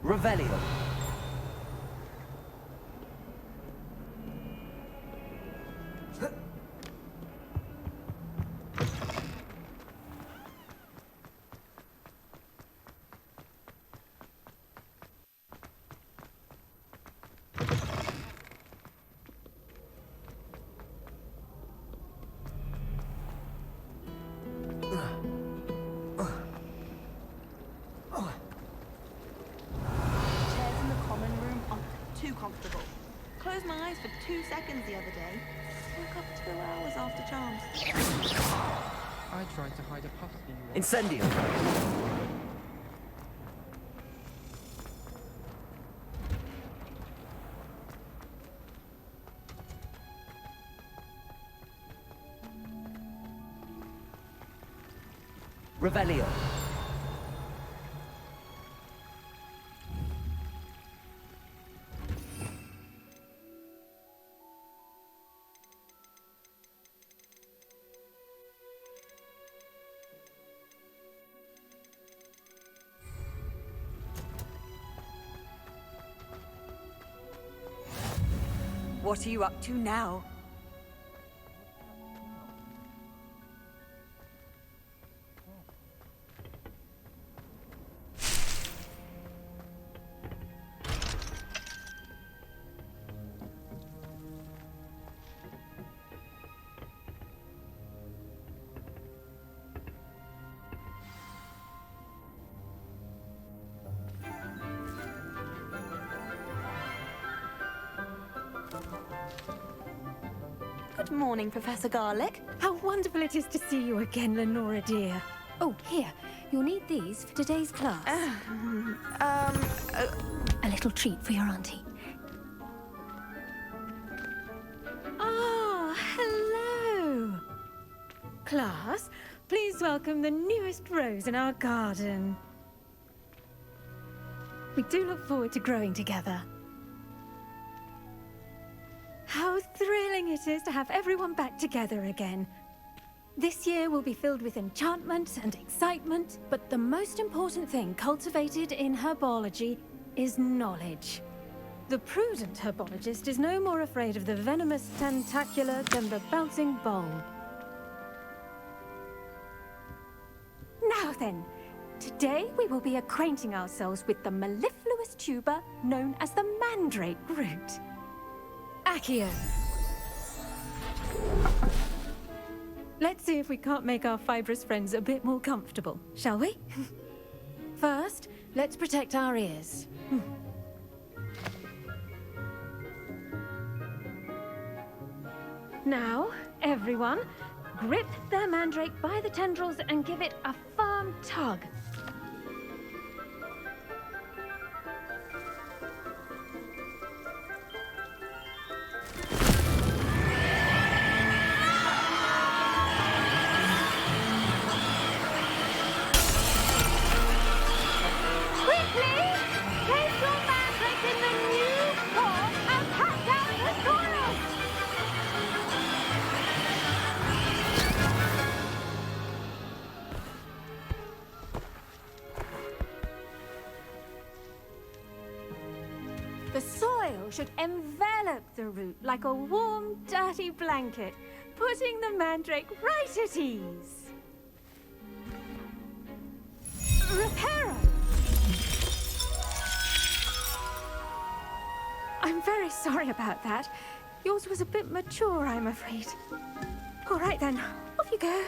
Revelio. Comfortable. Closed my eyes for 2 seconds the other day. Woke up 2 hours after charms. I tried to hide a puffy. Incendio. Revelio. What are you up to now? Good morning, Professor Garlic. How wonderful it is to see you again, Lenora dear. Oh, here. You'll need these for today's class. A little treat for your auntie. Ah, hello. Class, please welcome the newest rose in our garden. We do look forward to growing together. How thrilling it is to have everyone back together again. This year will be filled with enchantment and excitement, but the most important thing cultivated in herbology is knowledge. The prudent herbologist is no more afraid of the venomous tentacula than the bouncing bulb. Now then, today we will be acquainting ourselves with the mellifluous tuber known as the mandrake root. Accio. Let's see if we can't make our fibrous friends a bit more comfortable, shall we? First, let's protect our ears. Now, everyone, grip their mandrake by the tendrils and give it a firm tug. The soil should envelop the root like a warm, dirty blanket, putting the mandrake right at ease. Reparo! I'm very sorry about that. Yours was a bit mature, I'm afraid. All right then, off you go.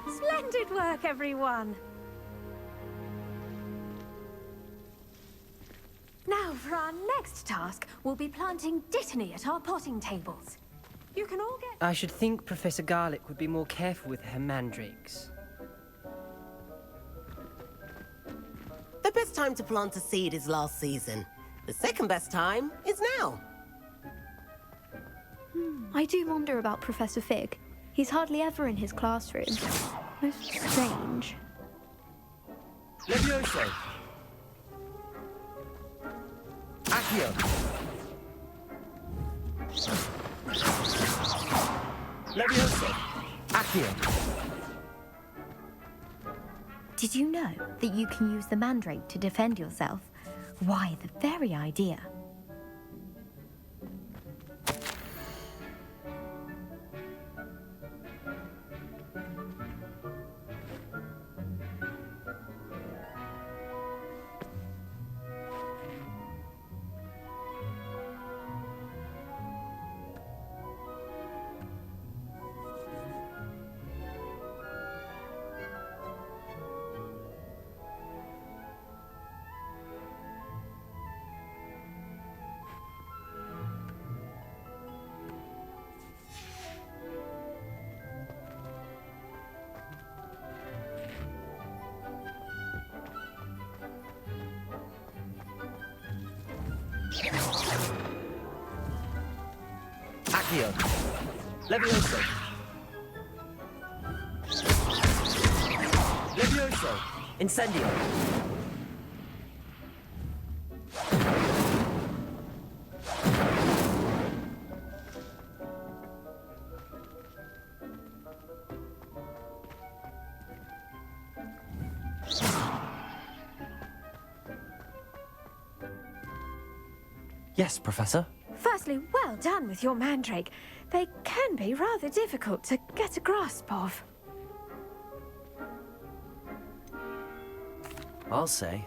Splendid work, everyone. Now, for our next task, we'll be planting dittany at our potting tables. You can all get... I should think Professor Garlic would be more careful with her mandrakes. The best time to plant a seed is last season. The second best time is now. I do wonder about Professor Fig. He's hardly ever in his classroom. Most strange. Levioso. Accio. Levioso. Accio. Did you know that you can use the mandrake to defend yourself? Why, the very idea. Accio. Levioso. Levioso. Incendio. Yes, Professor. Firstly, well done with your mandrake. They can be rather difficult to get a grasp of. I'll say.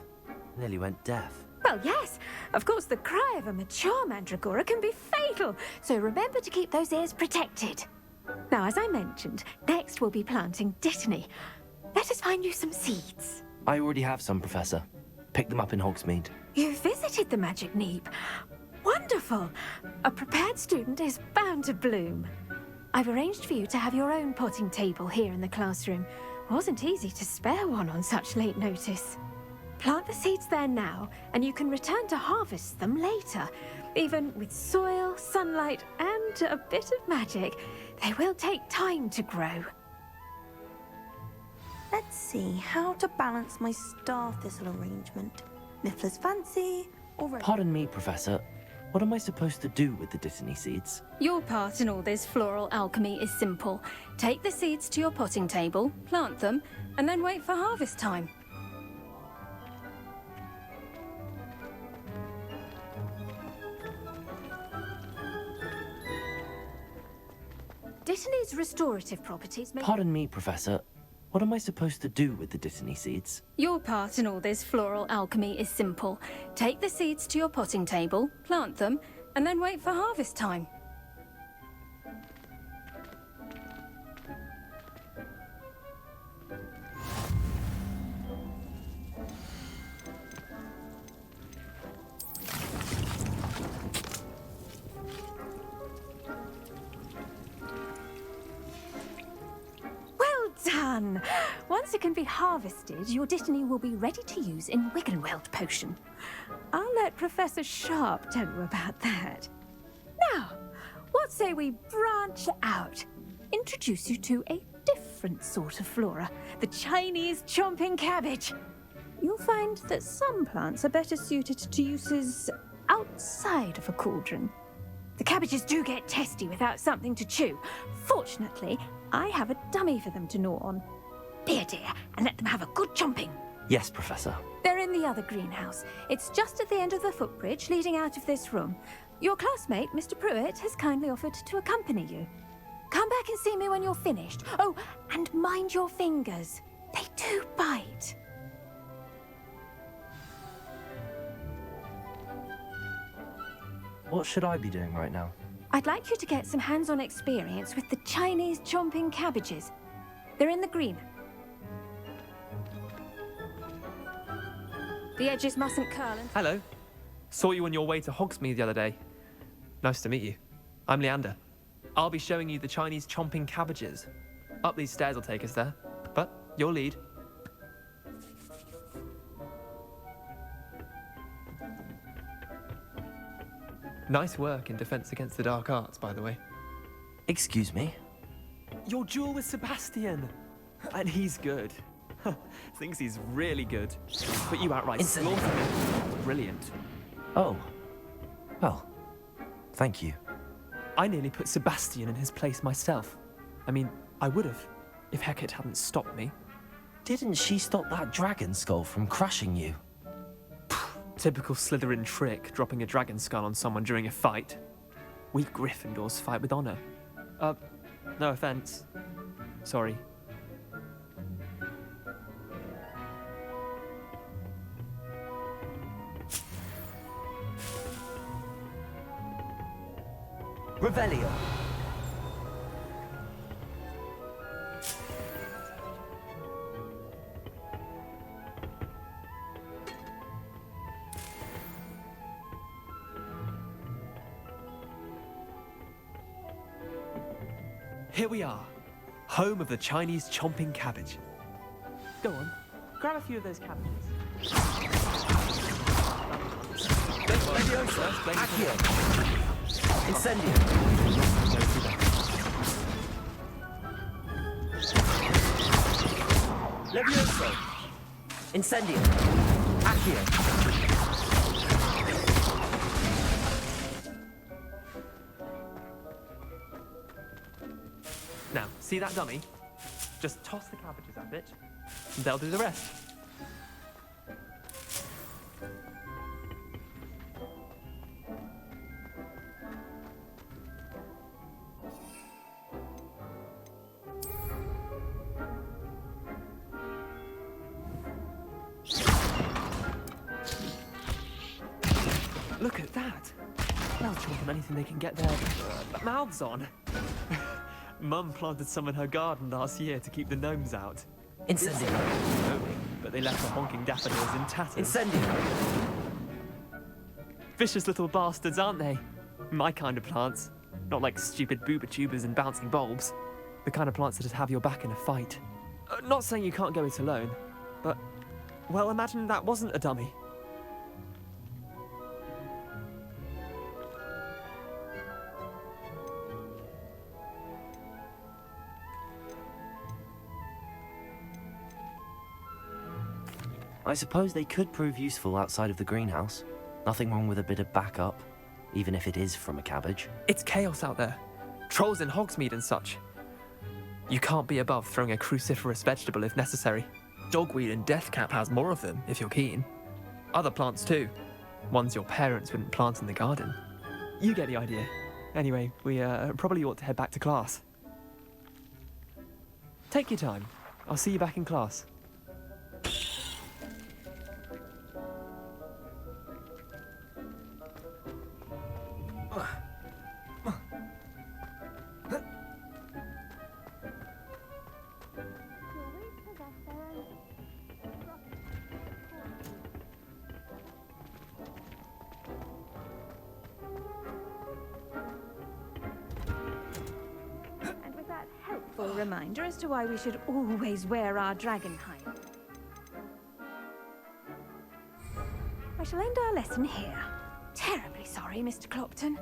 Nearly went deaf. Well, yes. Of course, the cry of a mature mandragora can be fatal, so remember to keep those ears protected. Now, as I mentioned, next we'll be planting dittany. Let us find you some seeds. I already have some, Professor. Picked them up in Hogsmeade. You visited the Magic Neep. Wonderful! A prepared student is bound to bloom. I've arranged for you to have your own potting table here in the classroom. Wasn't easy to spare one on such late notice. Plant the seeds there now, and you can return to harvest them later. Even with soil, sunlight, and a bit of magic, they will take time to grow. Let's see how to balance my star thistle arrangement. Niffler's fancy, or... Pardon me, Professor. What am I supposed to do with the dittany seeds? Your part in all this floral alchemy is simple. Take the seeds to your potting table, plant them, and then wait for harvest time. Dittany's restorative properties make... Pardon me, Professor. What am I supposed to do with the dittany seeds? Your part in all this floral alchemy is simple. Take the seeds to your potting table, plant them, and then wait for harvest time. Done! Once it can be harvested, your dittany will be ready to use in Wiggenweld potion. I'll let Professor Sharp tell you about that. Now, what say we branch out? Introduce you to a different sort of flora, the Chinese chomping cabbage. You'll find that some plants are better suited to uses outside of a cauldron. The cabbages do get testy without something to chew. Fortunately, I have a dummy for them to gnaw on. Be a dear and let them have a good chomping. Yes, Professor. They're in the other greenhouse. It's just at the end of the footbridge leading out of this room. Your classmate, Mr. Pruitt, has kindly offered to accompany you. Come back and see me when you're finished. Oh, and mind your fingers. They do bite. What should I be doing right now? I'd like you to get some hands-on experience with the Chinese chomping cabbages. They're in the green. The edges mustn't curl and... Hello. Saw you on your way to Hogsmeade the other day. Nice to meet you. I'm Leander. I'll be showing you the Chinese chomping cabbages. Up these stairs will take us there, but your lead. Nice work in Defense Against the Dark Arts, by the way. Excuse me? Your duel with Sebastian! And he's good. Thinks he's really good. But you outright slaughtered him. Brilliant. Oh. Well, thank you. I nearly put Sebastian in his place myself. I mean, I would have, if Hecate hadn't stopped me. didn't she stop that dragon skull from crushing you? Typical Slytherin trick, dropping a dragon skull on someone during a fight. We Gryffindors fight with honor. No offense. Sorry. Revelio. Here we are, home of the Chinese chomping cabbage. Go on, grab a few of those cabbages. Leviosa. Accio. Incendio. Levioso. Incendio. Accio. Now, see that dummy? Just toss the cabbages at it, and they'll do the rest. Look at that! They'll chomp on anything they can get their mouths on. Mum planted some in her garden last year to keep the gnomes out. Incendio. But they left the honking daffodils in tatters. Incendio. Vicious little bastards, aren't they? My kind of plants. Not like stupid booba tubers and bouncing bulbs. The kind of plants that'd have your back in a fight. Not saying you can't go it alone, but, well, imagine that wasn't a dummy. I suppose they could prove useful outside of the greenhouse. Nothing wrong with a bit of backup, even if it is from a cabbage. It's chaos out there. Trolls in Hogsmeade and such. You can't be above throwing a cruciferous vegetable if necessary. Dogweed and deathcap has more of them, if you're keen. Other plants too. Ones your parents wouldn't plant in the garden. You get the idea. Anyway, we probably ought to head back to class. Take your time. I'll see you back in class. And with that helpful reminder as to why we should always wear our dragon hide. I shall end our lesson here. Terribly sorry, Mr. Clopton.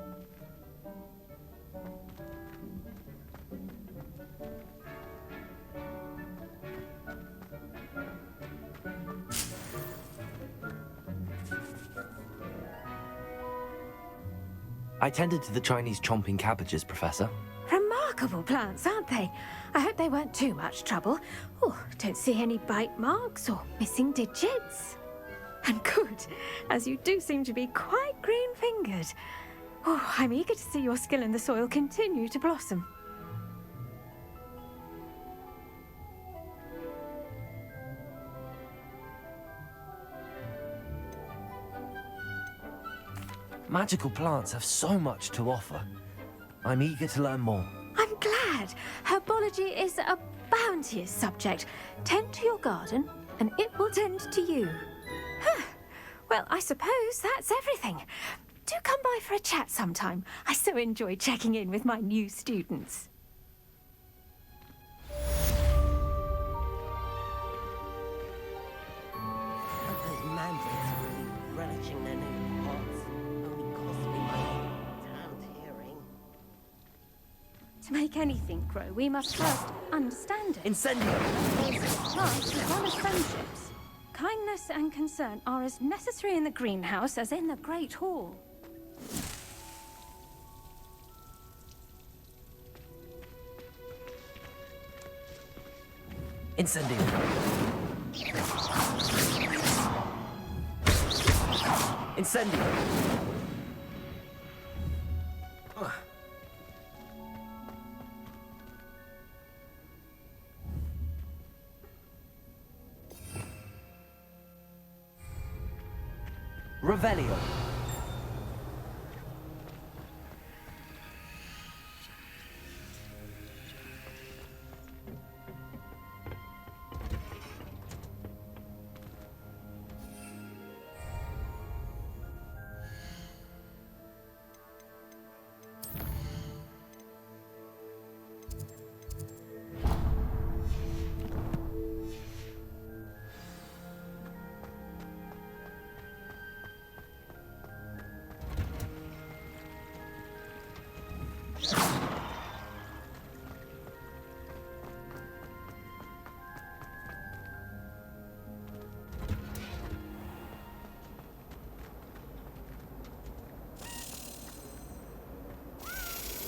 I tended to the Chinese chomping cabbages, Professor. Remarkable plants, aren't they? I hope they weren't too much trouble. Oh, don't see any bite marks or missing digits. And good, as you do seem to be quite green-fingered. Oh, I'm eager to see your skill in the soil continue to blossom. Magical plants have so much to offer. I'm eager to learn more. I'm glad. Herbology is a bounteous subject. Tend to your garden, and it will tend to you. Huh. Well, I suppose that's everything. Do come by for a chat sometime. I so enjoy checking in with my new students. Those mandrakes are really relishing their new pots. Only cost me my damned hearing. To make anything grow, we must first understand it. Incendio. Plants as well as friendships. Kindness and concern are as necessary in the greenhouse as in the Great Hall. Incendio. Incendio. Revelio.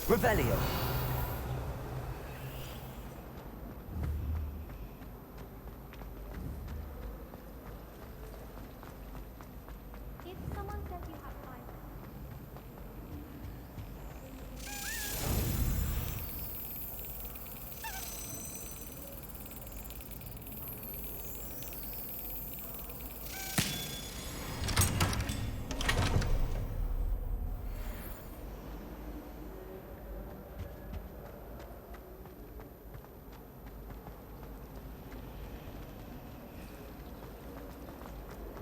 Revelio. If someone says you have 5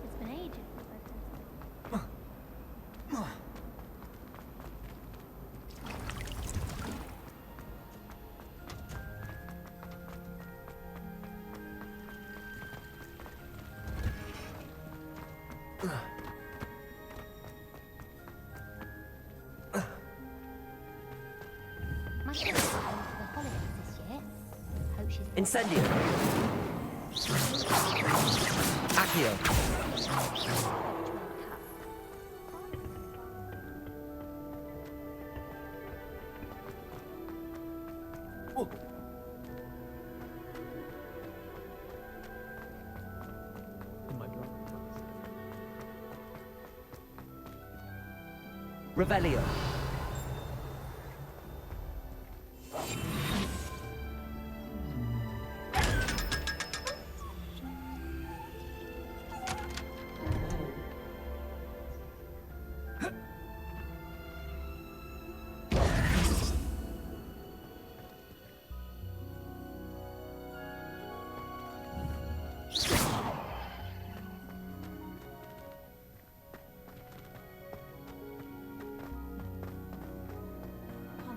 It's been ages since I've been. My sister's going for the holidays this year. Hope she's Incendio. Accio. Revelio.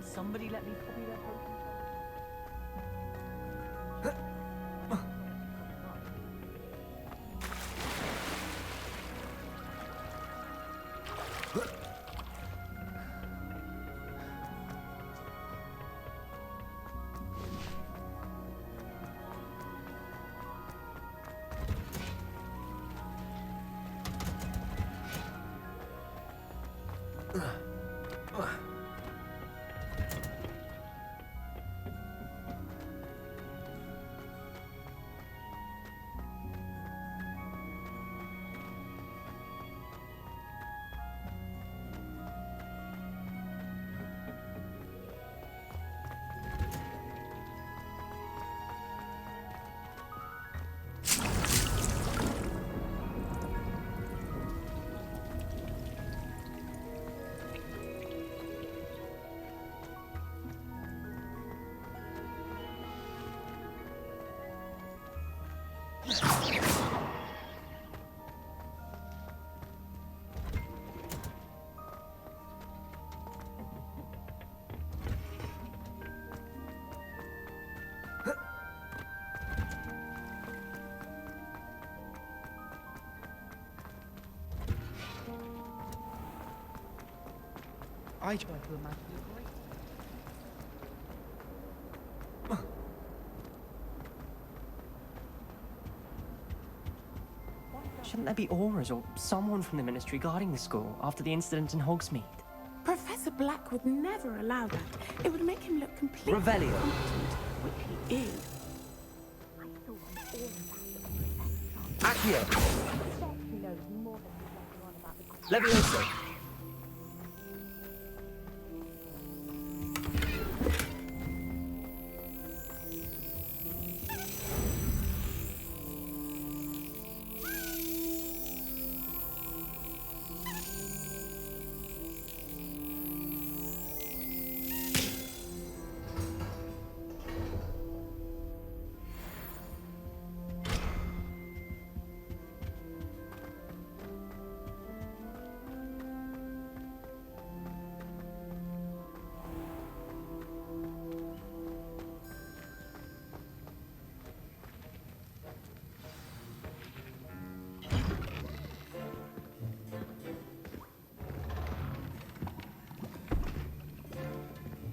Somebody let me copy that potion. I try to imagine it great. Shouldn't there be auras or someone from the Ministry guarding the school after the incident in Hogsmeade? Professor Black would never allow that. It would make him look completely Revelio. incompetent, which he is. I thought on all of that with the professor. Accio. Levioso.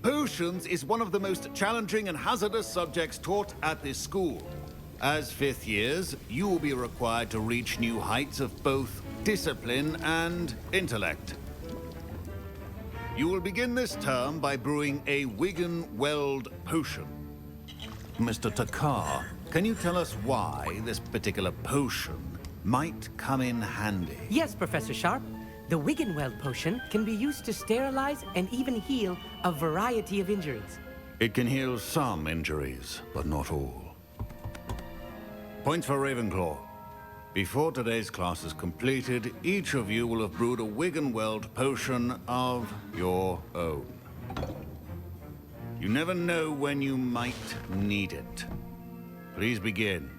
Potions is one of the most challenging and hazardous subjects taught at this school. As fifth years, you will be required to reach new heights of both discipline and intellect. You will begin this term by brewing a Wigan-Weld potion. Mr. Takar, can you tell us why this particular potion might come in handy? Yes, Professor Sharp. The Wiggenweld potion can be used to sterilize and even heal a variety of injuries. It can heal some injuries, but not all. Points for Ravenclaw. Before today's class is completed, each of you will have brewed a Wiggenweld potion of your own. You never know when you might need it. Please begin.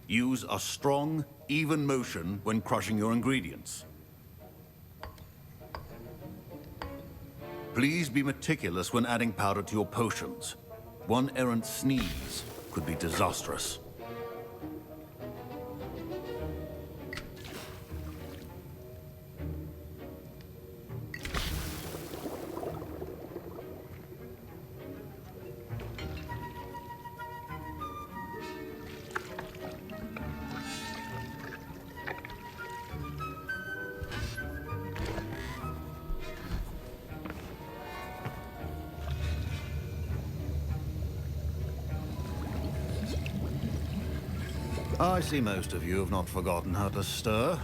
Use a strong, even motion when crushing your ingredients. Please be meticulous when adding powder to your potions. One errant sneeze could be disastrous. I see most of you have not forgotten how to stir.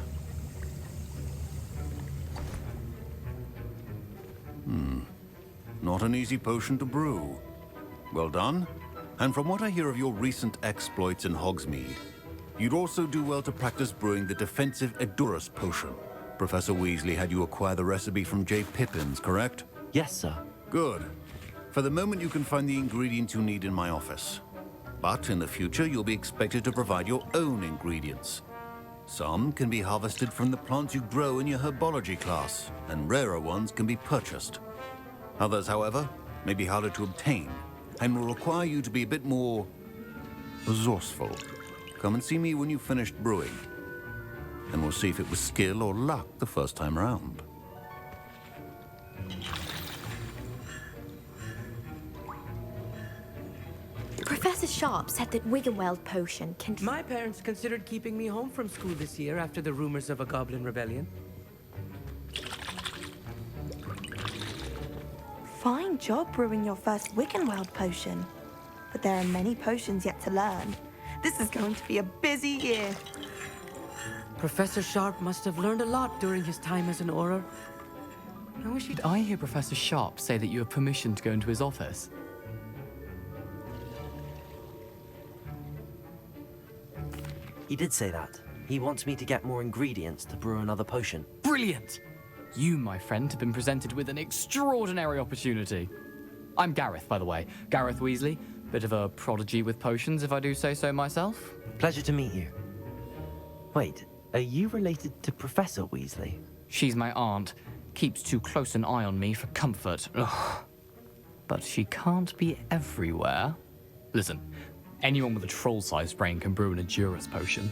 Not an easy potion to brew. Well done. And from what I hear of your recent exploits in Hogsmeade, you'd also do well to practice brewing the defensive Edurus potion. Professor Weasley had you acquire the recipe from J. Pippins, correct? Yes, sir. Good. For the moment, you can find the ingredients you need in my office. But in the future, you'll be expected to provide your own ingredients. Some can be harvested from the plants you grow in your herbology class, and rarer ones can be purchased. Others, however, may be harder to obtain, and will require you to be a bit more resourceful. Come and see me when you've finished brewing, and we'll see if it was skill or luck the first time round. Professor Sharp said that Wiggenweld potion can... My parents considered keeping me home from school this year after the rumors of a goblin rebellion. Fine job brewing your first Wiggenweld potion. But there are many potions yet to learn. This is going to be a busy year. Professor Sharp must have learned a lot during his time as an Auror. Did I hear Professor Sharp say that you have permission to go into his office? He did say that. He wants me to get more ingredients to brew another potion. Brilliant! You, my friend, have been presented with an extraordinary opportunity. I'm Gareth, by the way. Gareth Weasley. Bit of a prodigy with potions, if I do say so myself. Pleasure to meet you. Wait, are you related to Professor Weasley? She's my aunt. Keeps too close an eye on me for comfort. Ugh. But she can't be everywhere. Listen, anyone with a troll-sized brain can brew an Edurus potion.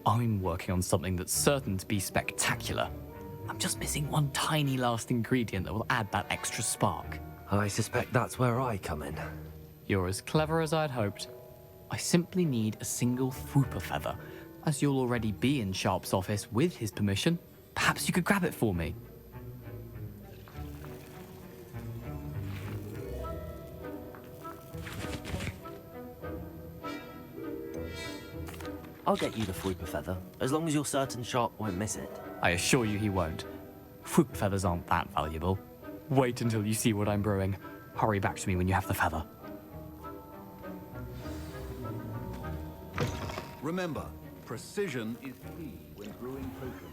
I'm working on something that's certain to be spectacular. I'm just missing one tiny last ingredient that will add that extra spark. I suspect that's where I come in. You're as clever as I'd hoped. I simply need a single Fwooper feather. As you'll already be in Sharp's office with his permission, perhaps you could grab it for me. I'll get you the Fruiper Feather, as long as you're certain Sharp won't miss it. I assure you he won't. Fruit feathers aren't that valuable. Wait until you see what I'm brewing. Hurry back to me when you have the feather. Remember, precision is key when brewing potions.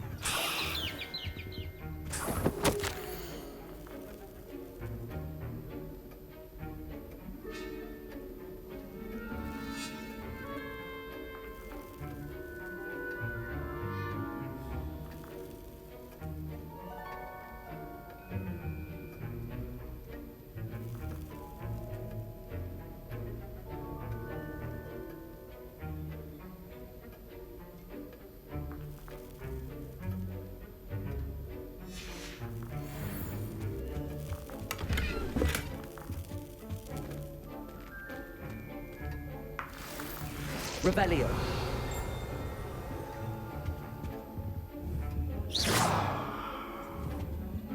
Revelio.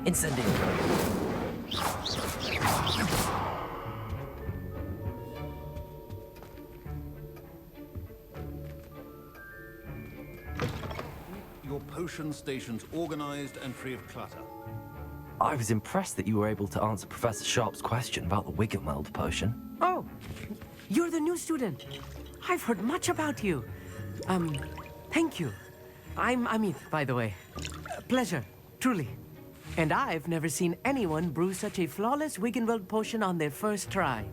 Incendio. Your potion stations organized and free of clutter. I was impressed that you were able to answer Professor Sharp's question about the Wiggenweld potion. Oh, you're the new student. I've heard much about you. Thank you. I'm Amit, by the way. Pleasure, truly. And I've never seen anyone brew such a flawless Wiggenweld potion on their first try.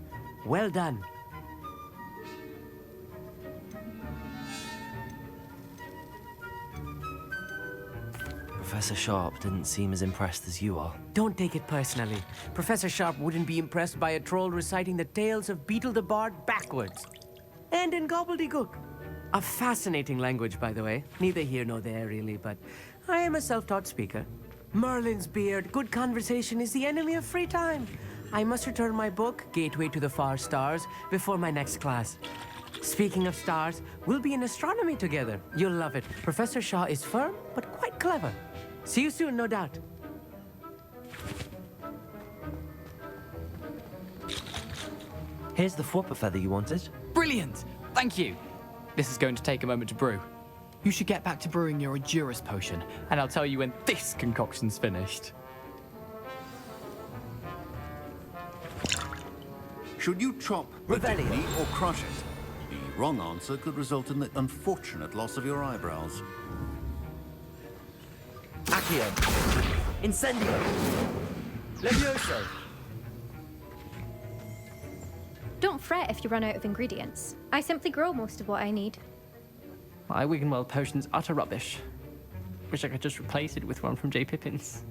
Well done. Professor Sharp didn't seem as impressed as you are. Don't take it personally. Professor Sharp wouldn't be impressed by a troll reciting the tales of Beetle the Bard backwards. And in gobbledygook. A fascinating language, by the way. Neither here nor there, really, but I am a self-taught speaker. Merlin's beard, good conversation is the enemy of free time. I must return my book, Gateway to the Far Stars, before my next class. Speaking of stars, we'll be in astronomy together. You'll love it. Professor Shaw is firm, but quite clever. See you soon, no doubt. Here's the Fruiper Feather you wanted. Brilliant! Thank you! This is going to take a moment to brew. You should get back to brewing your Edurus potion, and I'll tell you when this concoction's finished. Should you chop the kidney or crush it? The wrong answer could result in the unfortunate loss of your eyebrows. Accio. Incendio. Levioso. Don't fret if you run out of ingredients. I simply grow most of what I need. My Wiggenweld potion's utter rubbish. Wish I could just replace it with one from J. Pippin's.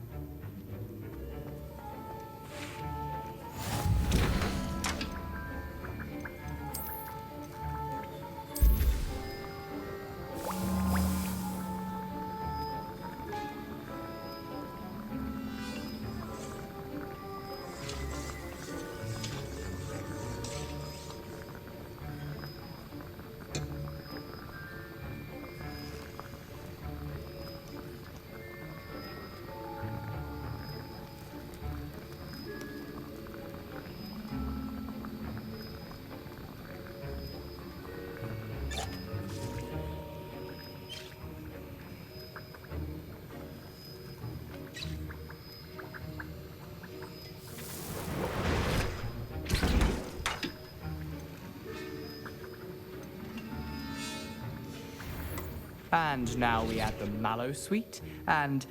And now we add the mallow sweet, and...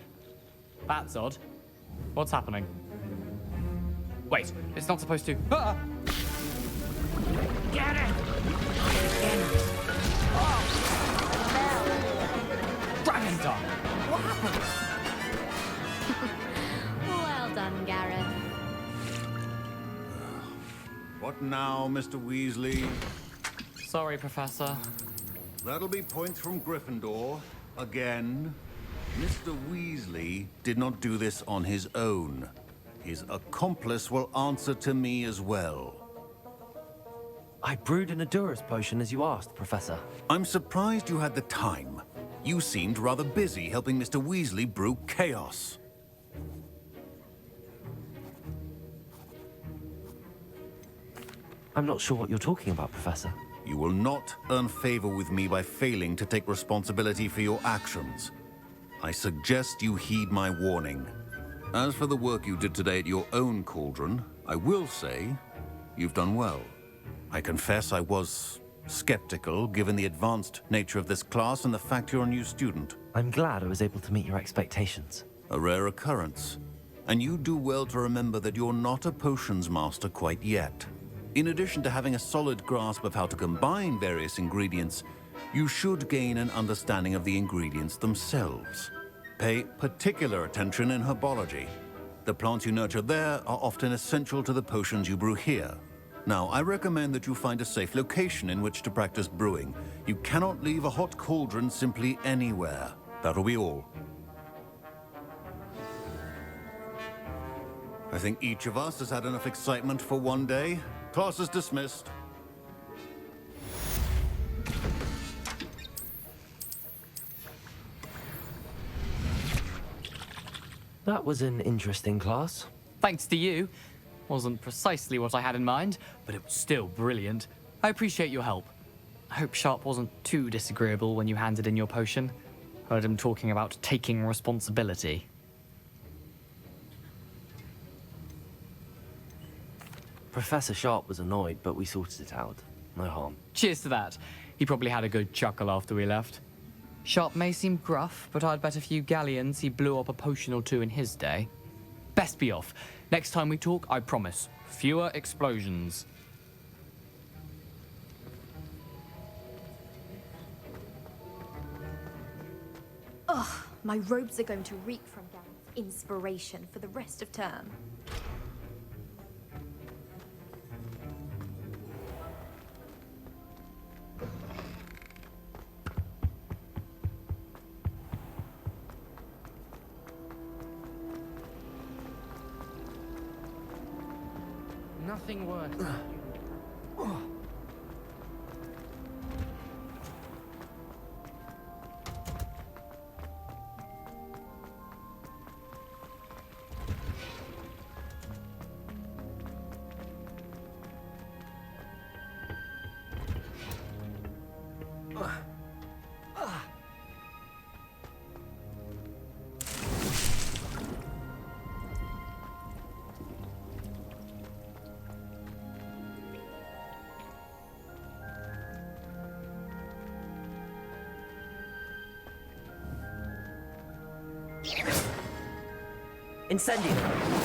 That's odd. What's happening? Wait, it's not supposed to... Ah! Get it! Dragon Dog! What happened? Well done, Gareth. What now, Mr. Weasley? Sorry, Professor. That'll be points from Gryffindor. Again. Mr. Weasley did not do this on his own. His accomplice will answer to me as well. I brewed an Edurus potion as you asked, Professor. I'm surprised you had the time. You seemed rather busy helping Mr. Weasley brew chaos. I'm not sure what you're talking about, Professor. You will not earn favor with me by failing to take responsibility for your actions. I suggest you heed my warning. As for the work you did today at your own cauldron, I will say you've done well. I confess I was skeptical, given the advanced nature of this class and the fact you're a new student. I'm glad I was able to meet your expectations. A rare occurrence. And you do well to remember that you're not a potions master quite yet. In addition to having a solid grasp of how to combine various ingredients, you should gain an understanding of the ingredients themselves. Pay particular attention in herbology. The plants you nurture there are often essential to the potions you brew here. Now, I recommend that you find a safe location in which to practice brewing. You cannot leave a hot cauldron simply anywhere. That'll be all. I think each of us has had enough excitement for one day. Class is dismissed. That was an interesting class. Thanks to you. Wasn't precisely what I had in mind, but it was still brilliant. I appreciate your help. I hope Sharp wasn't too disagreeable when you handed in your potion. Heard him talking about taking responsibility. Professor Sharp was annoyed, but we sorted it out. No harm. Cheers to that. He probably had a good chuckle after we left. Sharp may seem gruff, but I'd bet a few galleons he blew up a potion or two in his day. Best be off. Next time we talk, I promise, fewer explosions. Ugh, my robes are going to reek from Garen's inspiration for the rest of term. Nothing worse. Incendio.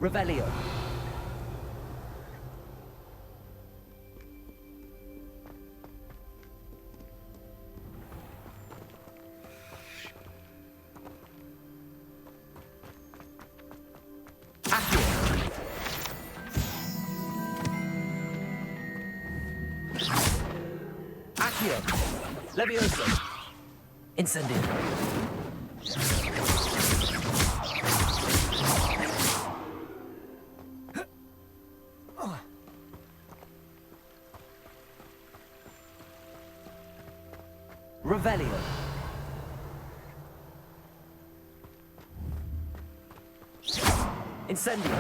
Revelio. Accio. Levioso. Incendio. Revelio. Incendio.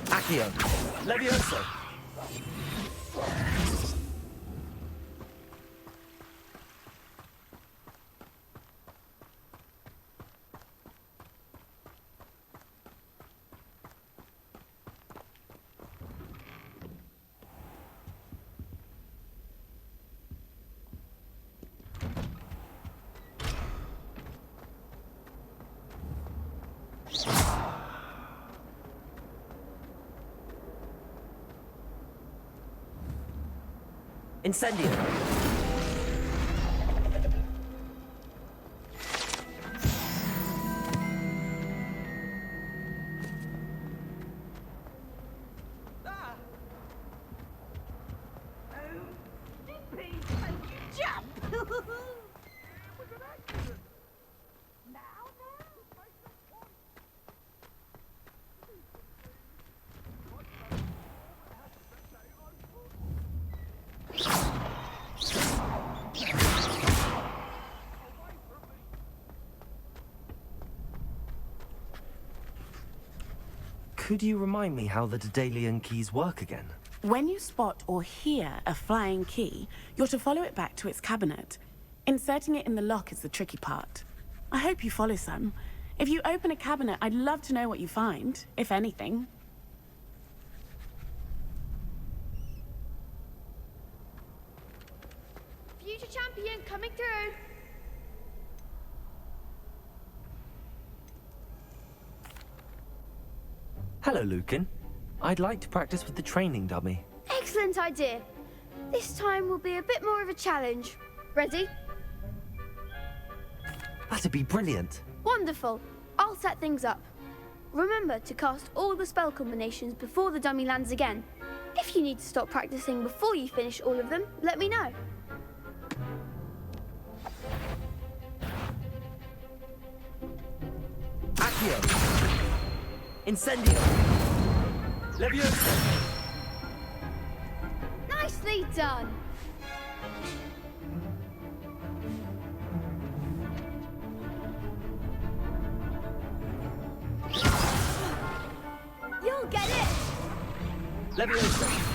Accio. Levioso. Incendio. Could you remind me how the Daedalian keys work again? When you spot or hear a flying key, you're to follow it back to its cabinet. Inserting it in the lock is the tricky part. I hope you follow, son. If you open a cabinet, I'd love to know what you find, if anything. Future champion coming through. Hello, Lucan. I'd like to practice with the training dummy. Excellent idea. This time will be a bit more of a challenge. Ready? That'd be brilliant. Wonderful. I'll set things up. Remember to cast all the spell combinations before the dummy lands again. If you need to stop practicing before you finish all of them, let me know. Accio. Incendio. Levioso. Nicely done. You'll get it. Levioso.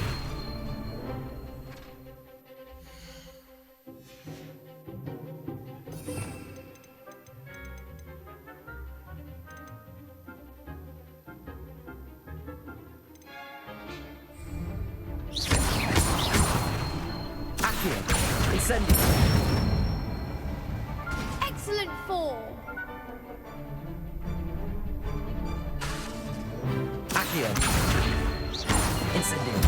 Incendio. Excellent form. Accio. Incendio.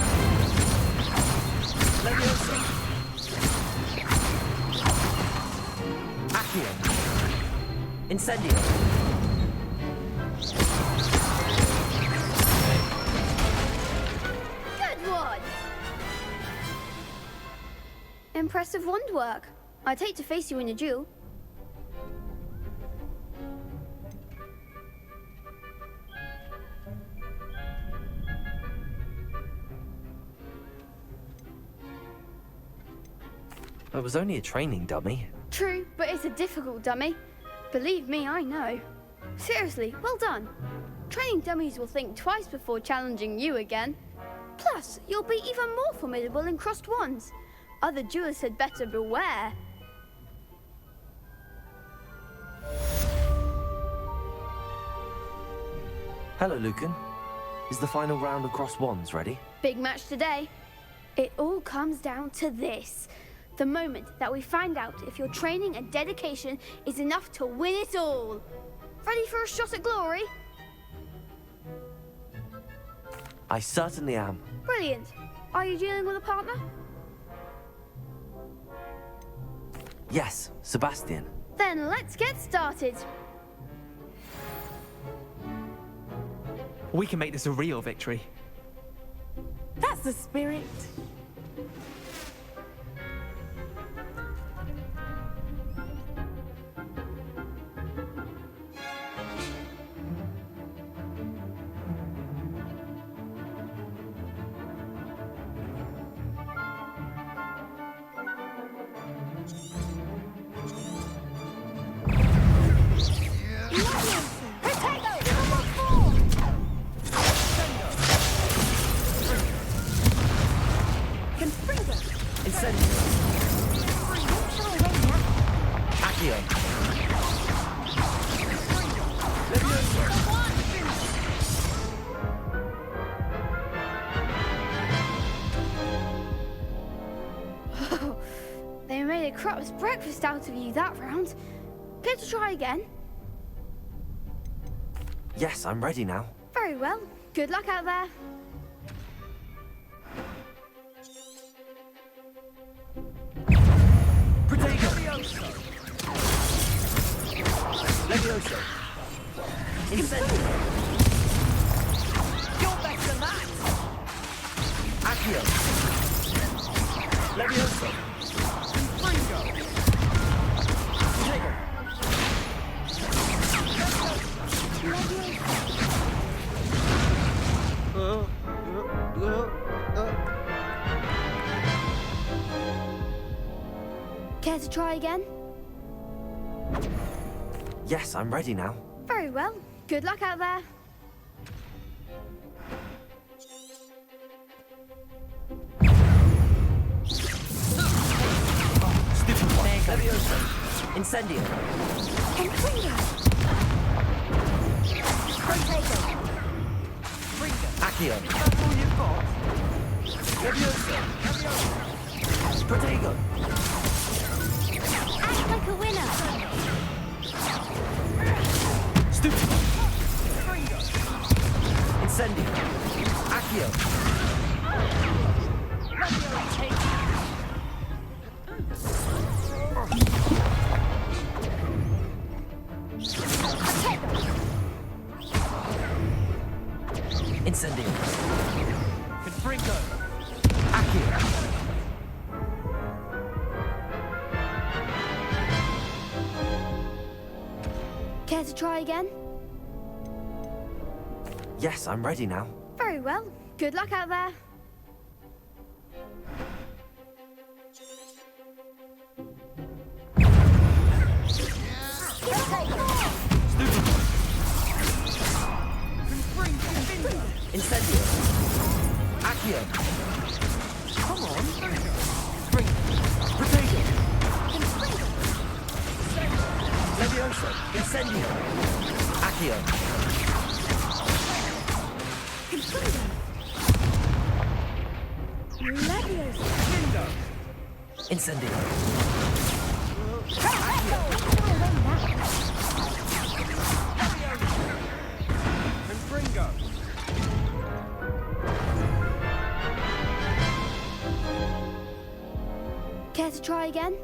Levioso. Accio. Incendio. Good one. Impressive wand work. I'd hate to face you in a duel. It was only a training dummy. True, but it's a difficult dummy. Believe me, I know. Seriously, well done. Training dummies will think twice before challenging you again. Plus, you'll be even more formidable in crossed wands. Other duelists had better beware. Hello, Lucan. Is the final round of crossed wands ready? Big match today. It all comes down to this. The moment that we find out if your training and dedication is enough to win it all. Ready for a shot at glory? I certainly am. Brilliant. Are you dealing with a partner? Yes, Sebastian. Then let's get started. We can make this a real victory. That's the spirit. They made a crap's breakfast out of you that round. Care to try again? Yes, I'm ready now. Very well. Good luck out there. Levioso! Levioso! Incendio! You're better than that! Accio! Levioso! Fringo! Protego! Care to try again? Yes, I'm ready now. Very well. Good luck out there. Stupid one! Levioso! Incendio! Accio! That's all you've got? Levioso! Protego! Act like a winner. Stupid! Incendio! Accio! Incendio! Confringo! Accio! Care to try again? Yes, I'm ready now. Very well. Good luck out there. Incendio! Accio! Come on! Spring! Protego! Levioso! Incendio! Accio! Incendio! Confringo! Care to try again?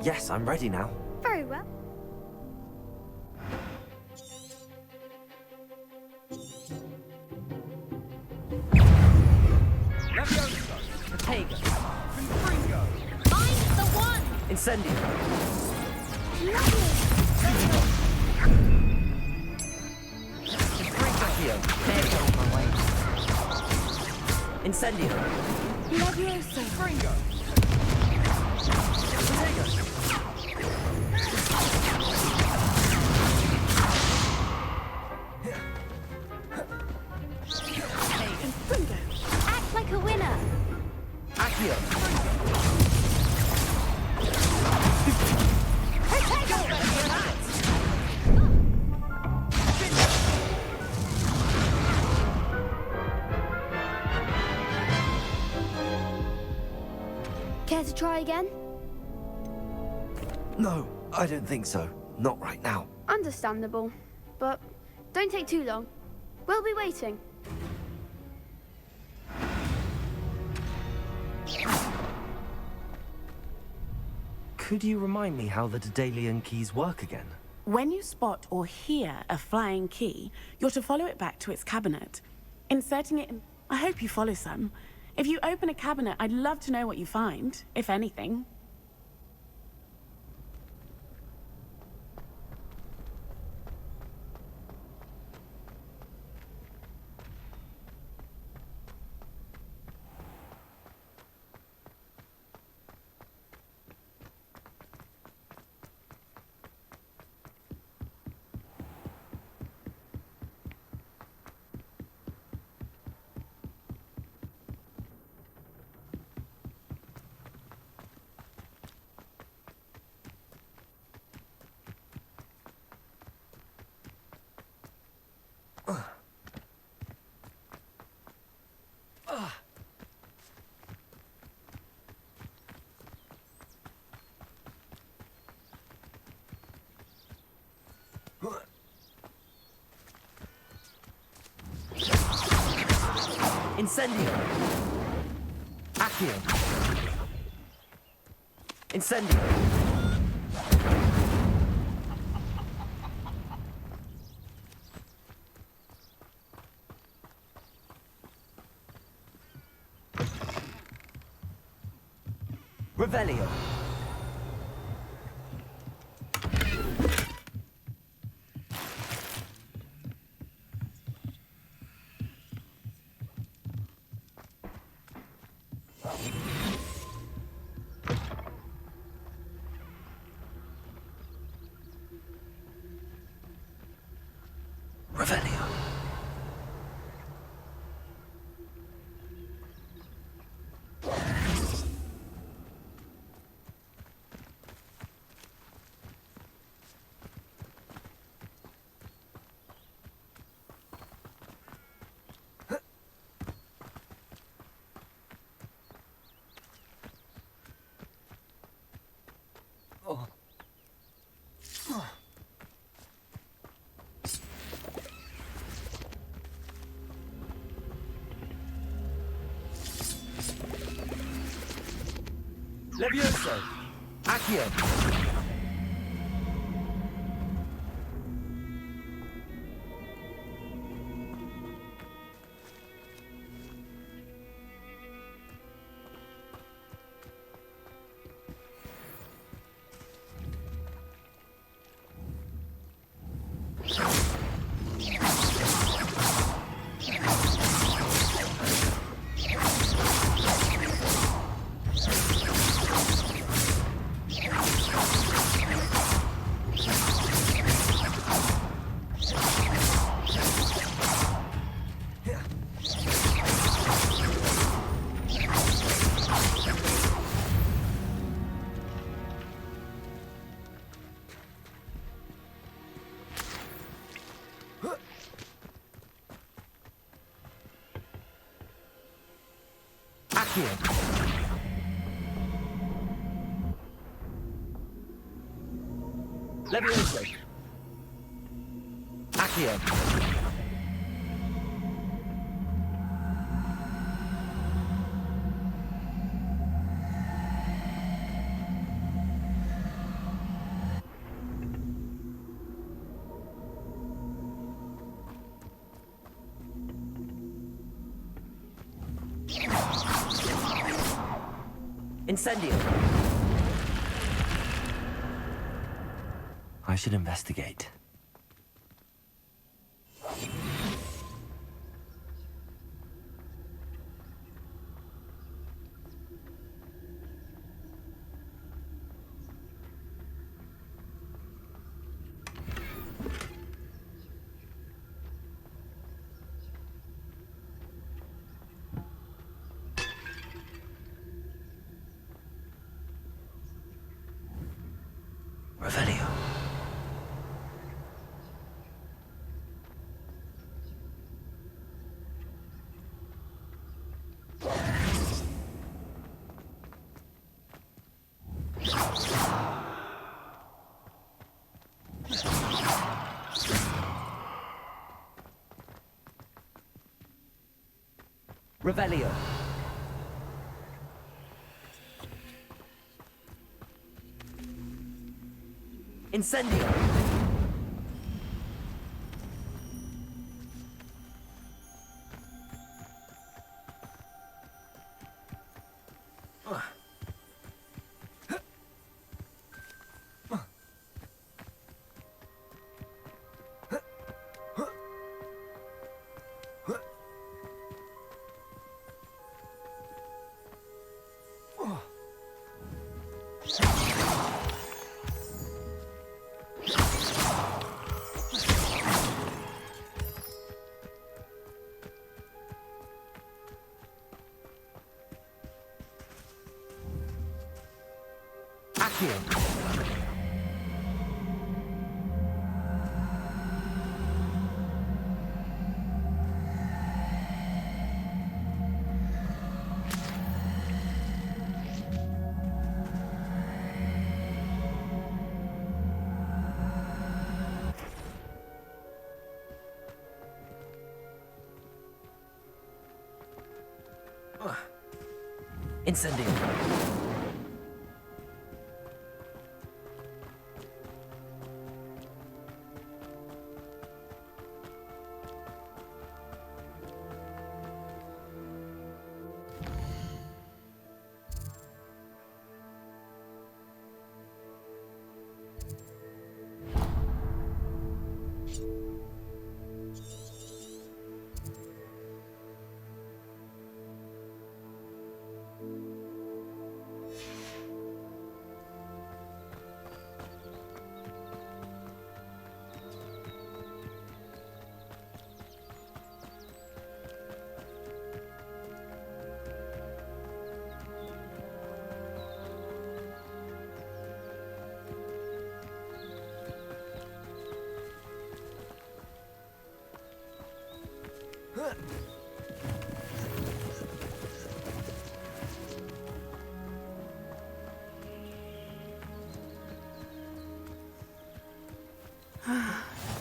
Yes, I'm ready now. Very well. Levioso! Protego! Confringo! I'm the one! Incendio! Accio! Incendio! Levioso! Fringo! Protego! Act like a winner. Accio! Care to try again? No, I don't think so. Not right now. Understandable. But don't take too long. We'll be waiting. Could you remind me how the Daedalian keys work again? When you spot or hear a flying key, you're to follow it back to its cabinet. Inserting it in... I hope you follow, son. If you open a cabinet, I'd love to know what you find, if anything. Incendio! Accio! Incendio! Revelio! Revelio. Levioso! Accio! Accio! Levioso! Accio! Incendio! I should investigate. Revelio. Revelio. Incendio! Incendio!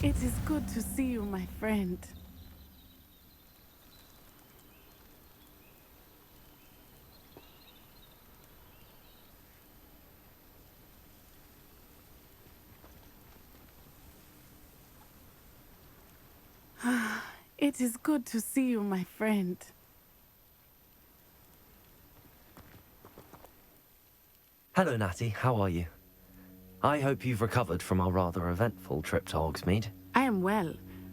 It is good to see you, my friend. It is good to see you, my friend. Hello, Natty. How are you? I hope you've recovered from our rather eventful trip to Hogsmeade. I am well,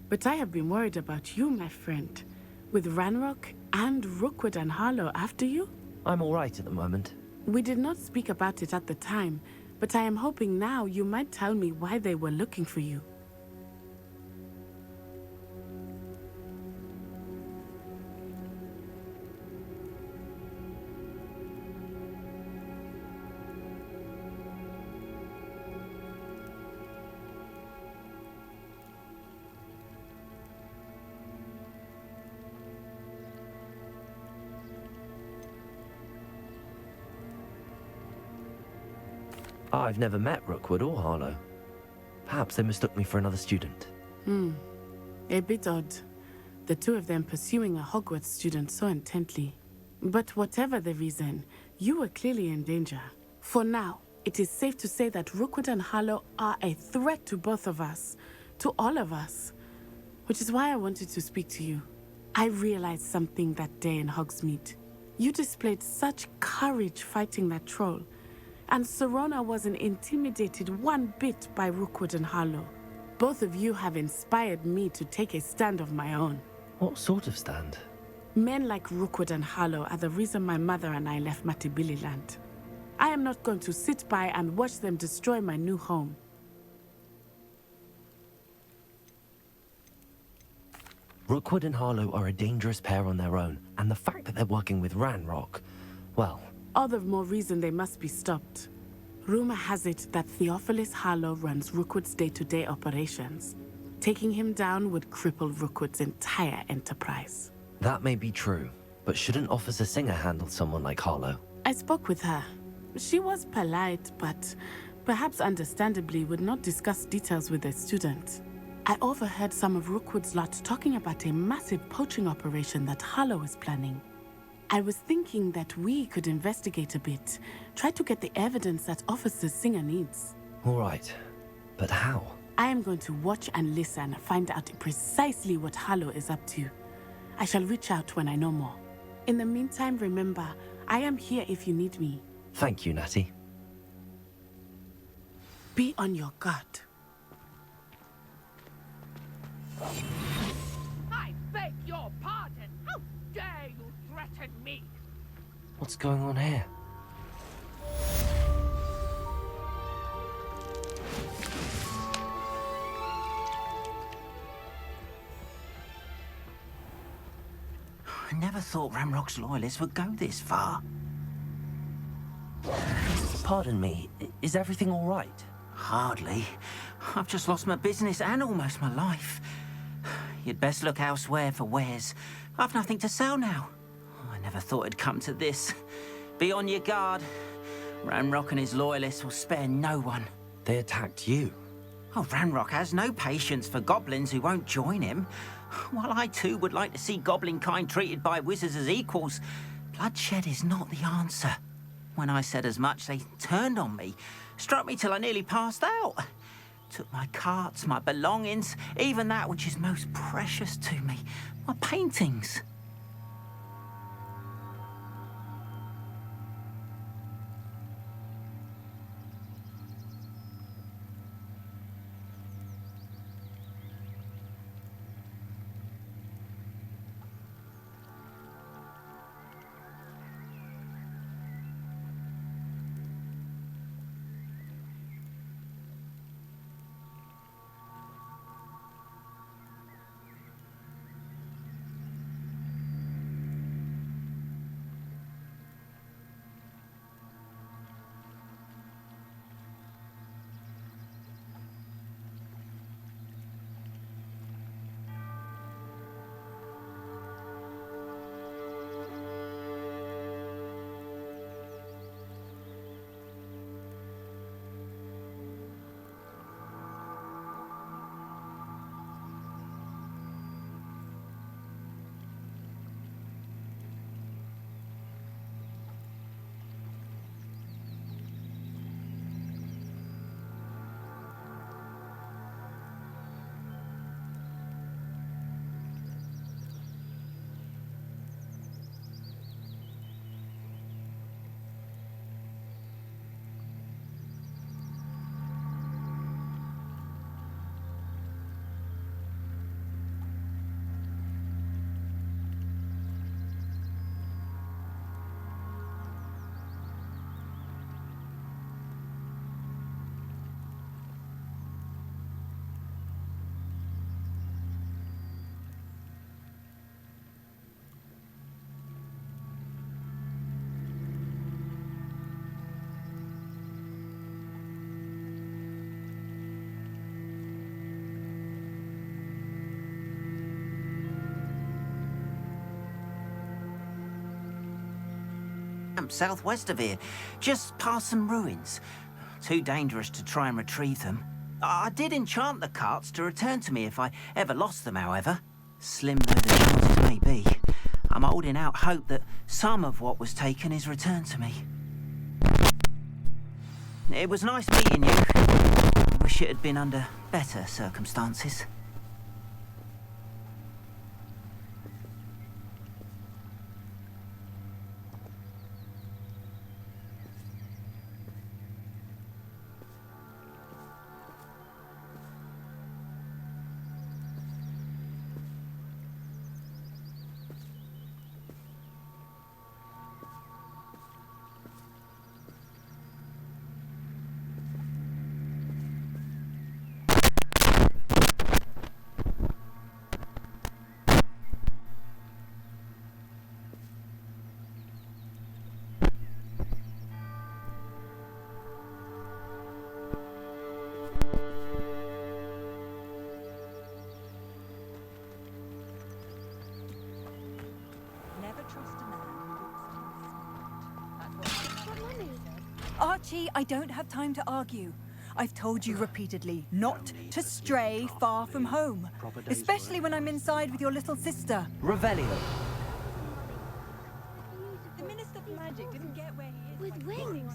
but I have been worried about you, my friend. With Ranrock and Rookwood and Harlow after you? I'm all right at the moment. We did not speak about it at the time, but I am hoping now you might tell me why they were looking for you. I've never met Rookwood or Harlow. Perhaps they mistook me for another student. A bit odd. The two of them pursuing a Hogwarts student so intently. But whatever the reason, you were clearly in danger. For now, it is safe to say that Rookwood and Harlow are a threat to both of us. To all of us. Which is why I wanted to speak to you. I realized something that day in Hogsmeade. You displayed such courage fighting that troll. And Serona wasn't intimidated one bit by Rookwood and Harlow. Both of you have inspired me to take a stand of my own. What sort of stand? Men like Rookwood and Harlow are the reason my mother and I left Matibili land. I am not going to sit by and watch them destroy my new home. Rookwood and Harlow are a dangerous pair on their own, and the fact that they're working with Ranrock, well... All the more reason they must be stopped. Rumor has it that Theophilus Harlow runs Rookwood's day-to-day operations. Taking him down would cripple Rookwood's entire enterprise. That may be true, but shouldn't Officer Singer handle someone like Harlow? I spoke with her. She was polite, but perhaps understandably would not discuss details with a student. I overheard some of Rookwood's lot talking about a massive poaching operation that Harlow is planning. I was thinking that we could investigate a bit, try to get the evidence that Officer Singer needs. All right. But how? I am going to watch and listen, find out precisely what Harlow is up to. I shall reach out when I know more. In the meantime, remember, I am here if you need me. Thank you, Natty. Be on your guard. I beg your pardon. How dare you threaten me? What's going on here? I never thought Ramrock's loyalists would go this far. Pardon me, is everything all right? Hardly. I've just lost my business and almost my life. You'd best look elsewhere for wares. I've nothing to sell now. I never thought it'd come to this. Be on your guard. Ramrock and his loyalists will spare no one. They attacked you? Oh, Ramrock has no patience for goblins who won't join him. While I too would like to see goblin kind treated by wizards as equals, bloodshed is not the answer. When I said as much, they turned on me, struck me till I nearly passed out. Took my carts, my belongings, even that which is most precious to me, my paintings. Southwest of here, just past some ruins. Too dangerous to try and retrieve them. I did enchant the carts to return to me if I ever lost them, however. Slim though the chances may be, I'm holding out hope that some of what was taken is returned to me. It was nice meeting you. I wish it had been under better circumstances. Archie, I don't have time to argue. I've told you repeatedly not to stray far from home, especially when I'm inside with your little sister. Revelio. The Minister for Magic didn't get where he is. With wings.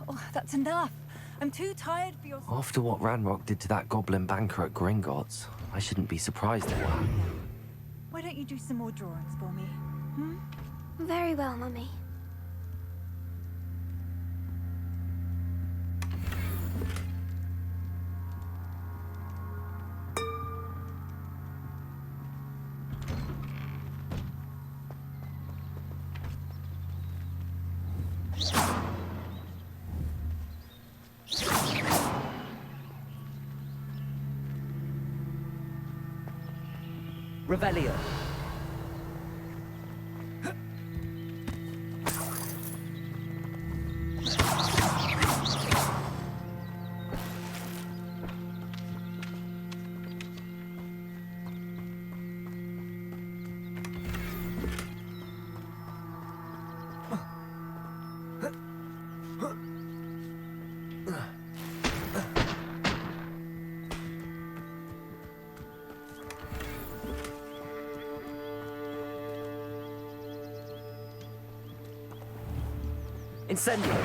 Oh, that's enough. I'm too tired for your... After what Ranrock did to that goblin banker at Gringotts, I shouldn't be surprised at that. Why don't you do some more drawings for me? Very well, Mummy. Revelio. Incendio.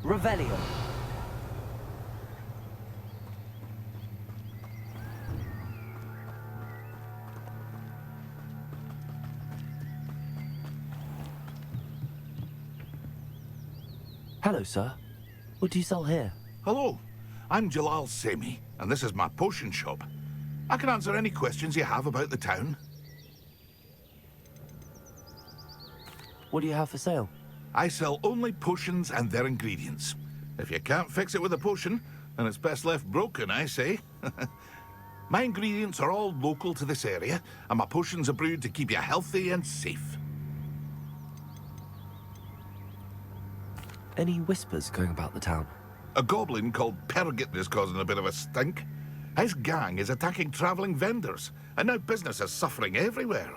Revelio. Hello, sir. What do you sell here? Hello, I'm Jalal Semi, and this is my potion shop. I can answer any questions you have about the town. What do you have for sale? I sell only potions and their ingredients. If you can't fix it with a potion, then it's best left broken, I say. My ingredients are all local to this area, and my potions are brewed to keep you healthy and safe. Any whispers going about the town? A goblin called Pergit is causing a bit of a stink. His gang is attacking traveling vendors, and now business is suffering everywhere.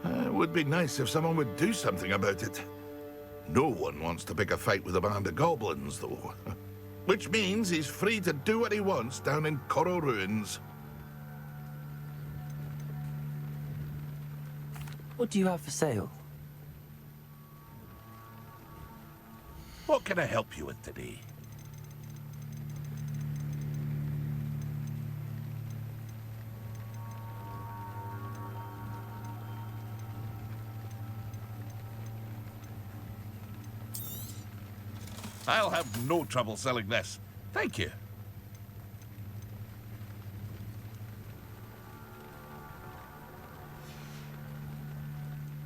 It would be nice if someone would do something about it. No one wants to pick a fight with a band of goblins, though. Which means he's free to do what he wants down in Corro Ruins. What do you have for sale? What can I help you with today? I'll have no trouble selling this. Thank you.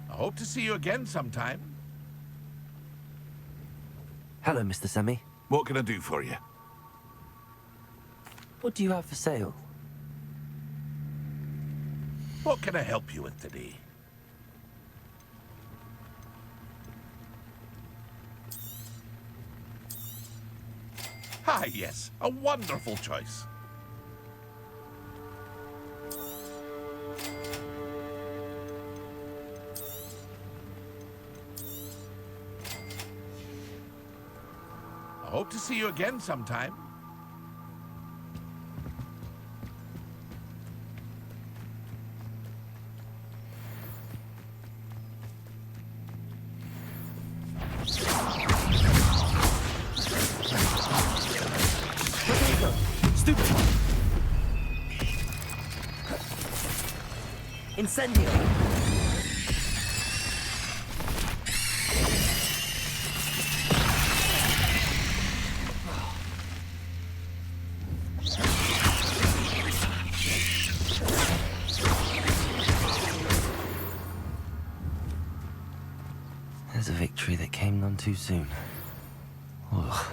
I hope to see you again sometime. Hello, Mr. Semi. What can I do for you? What do you have for sale? What can I help you with today? Ah, yes, a wonderful choice. I hope to see you again sometime. Stupid. Incendio. There's a victory that came none too soon. Ugh.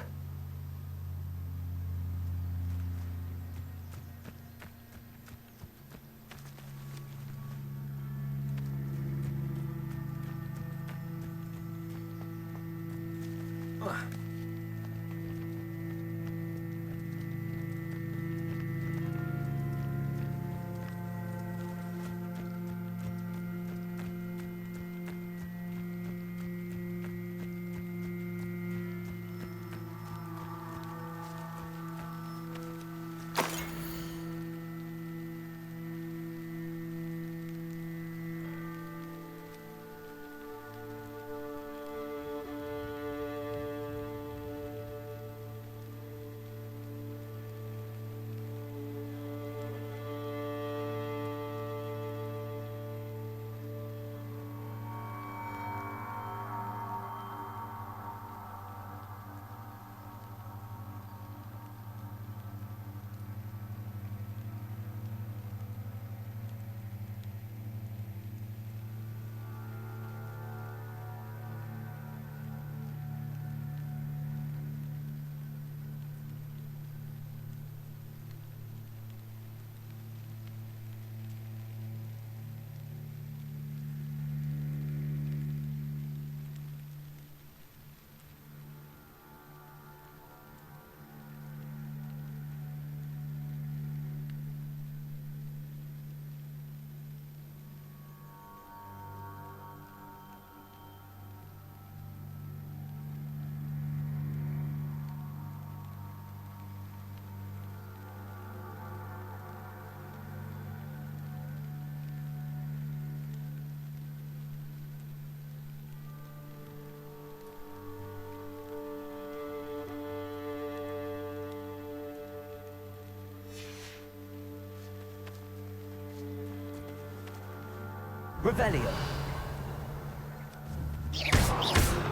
Revelio.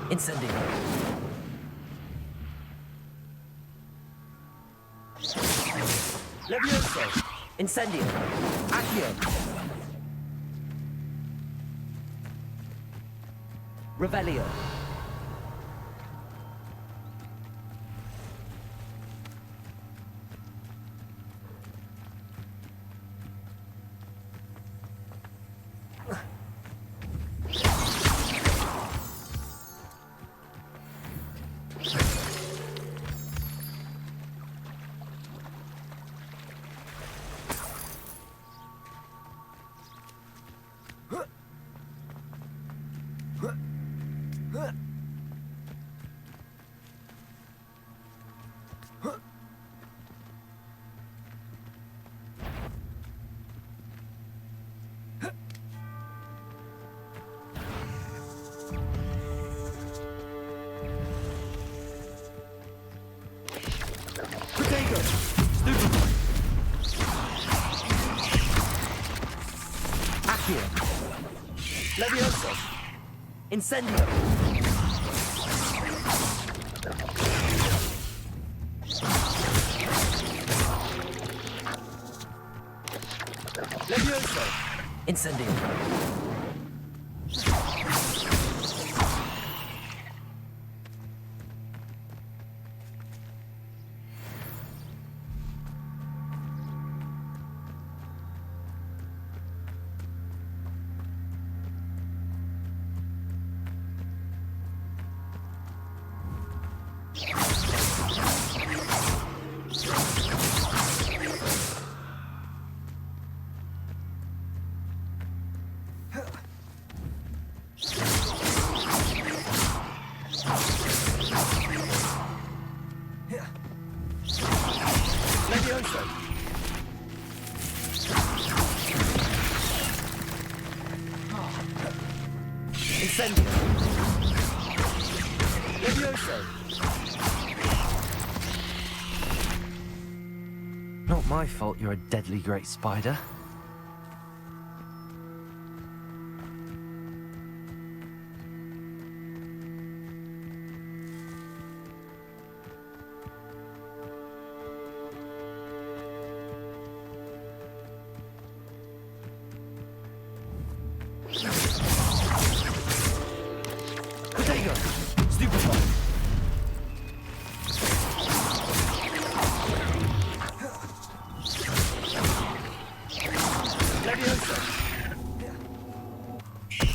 Incendio. Levioso. Incendio. Accio. Revelio. Levioso. Incendio. Levioso. Incendio. Levioso. Incendio. Levioso. Not my fault you're a deadly great spider.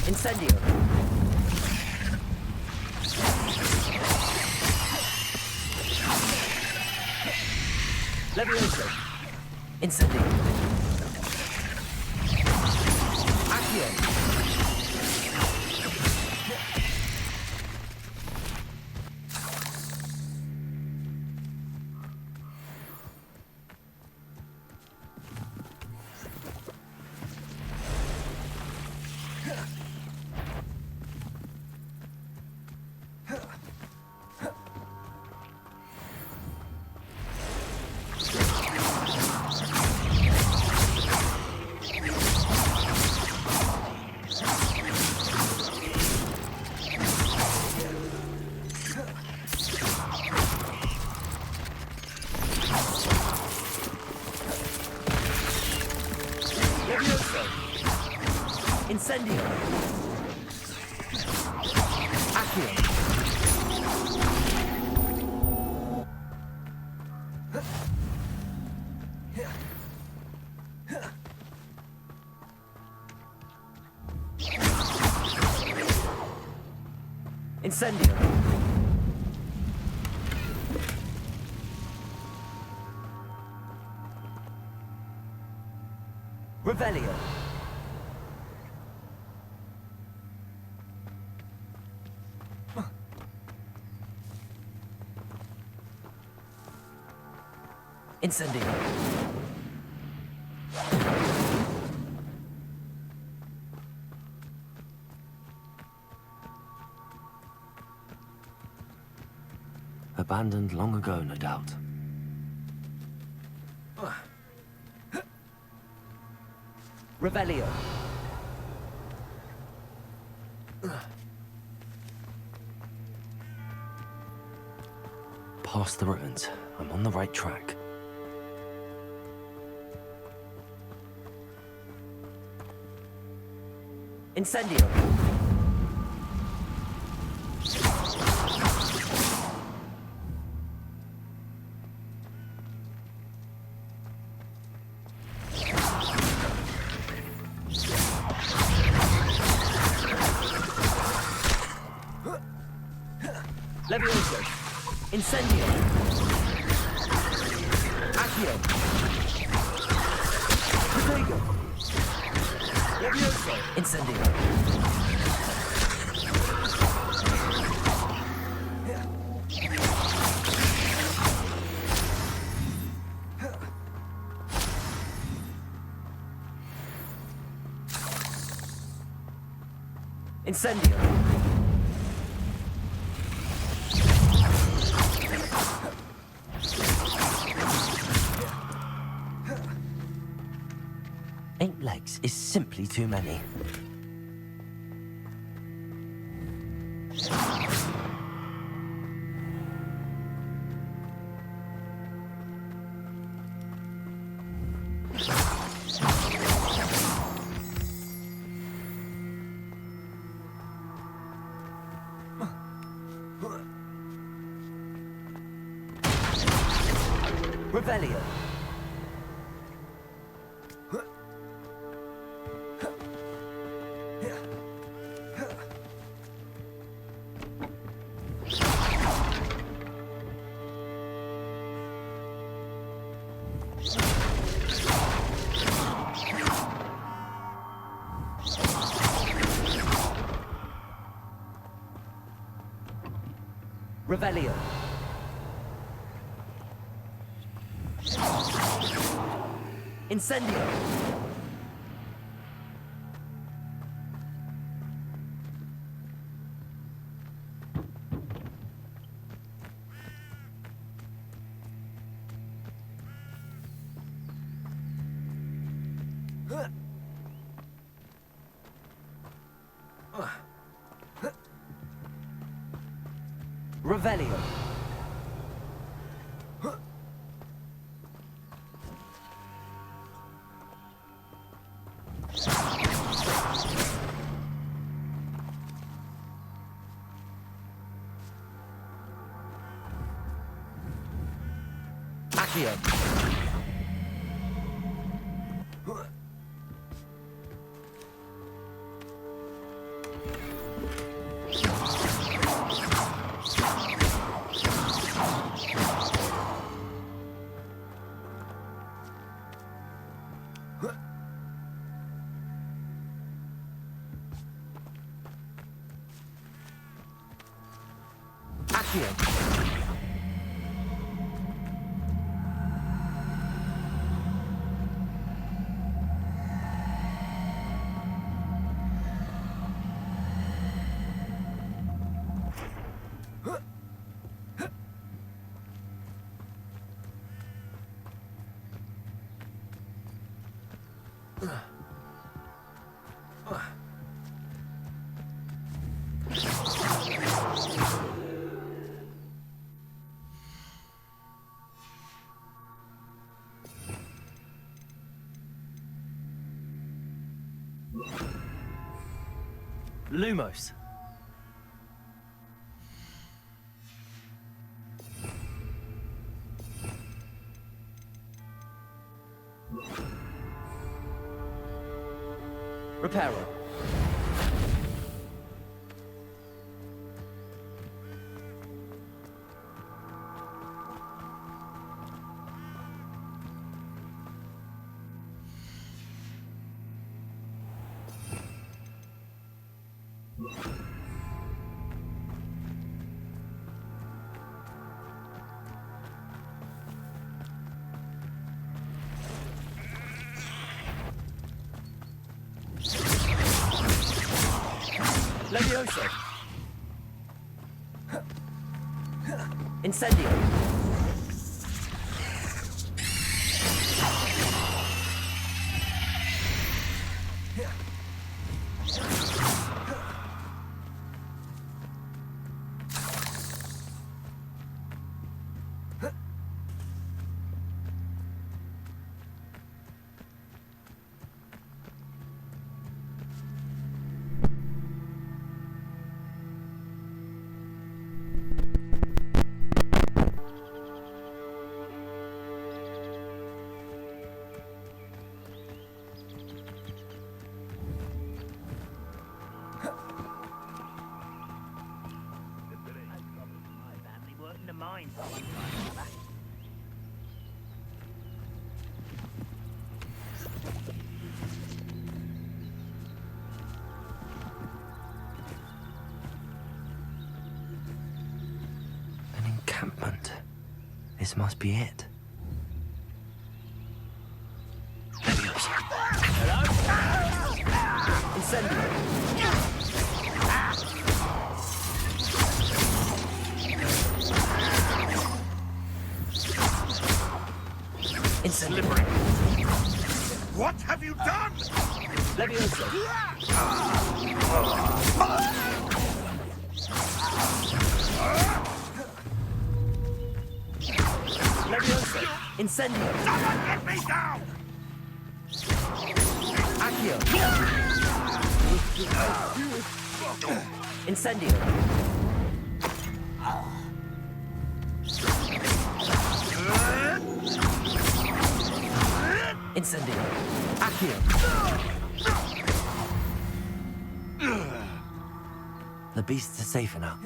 Incendio. Levioso. Incendio. Accio. Incendio. Accio. Incendio. Revelio. Incendio. Abandoned long ago, no doubt. Revelio. Past the ruins. I'm on the right track. Incendio. Levioso. Incendio. Accio. Protego. Levioso. Incendio. Incendio. Eight legs is simply too many. Revelio. Revelio. Incendio. Revelio. Accio. Accio. Lumos. Reparo. Levioso. Incendio. encampment. This must be it. Slippery. What have you done? Leviosa. Leviosa. Incendio. Someone get me down! Accio. Incendio. Incendio. Accio. The beasts are safer now.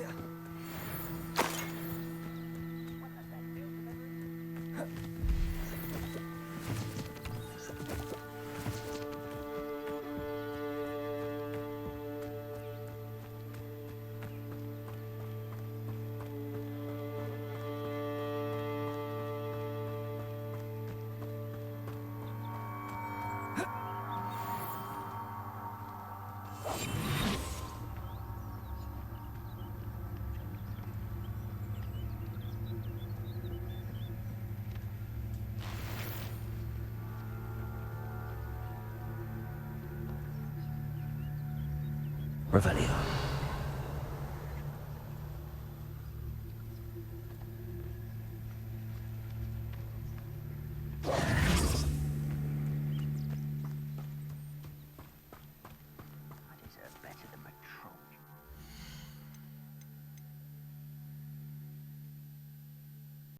Revelio.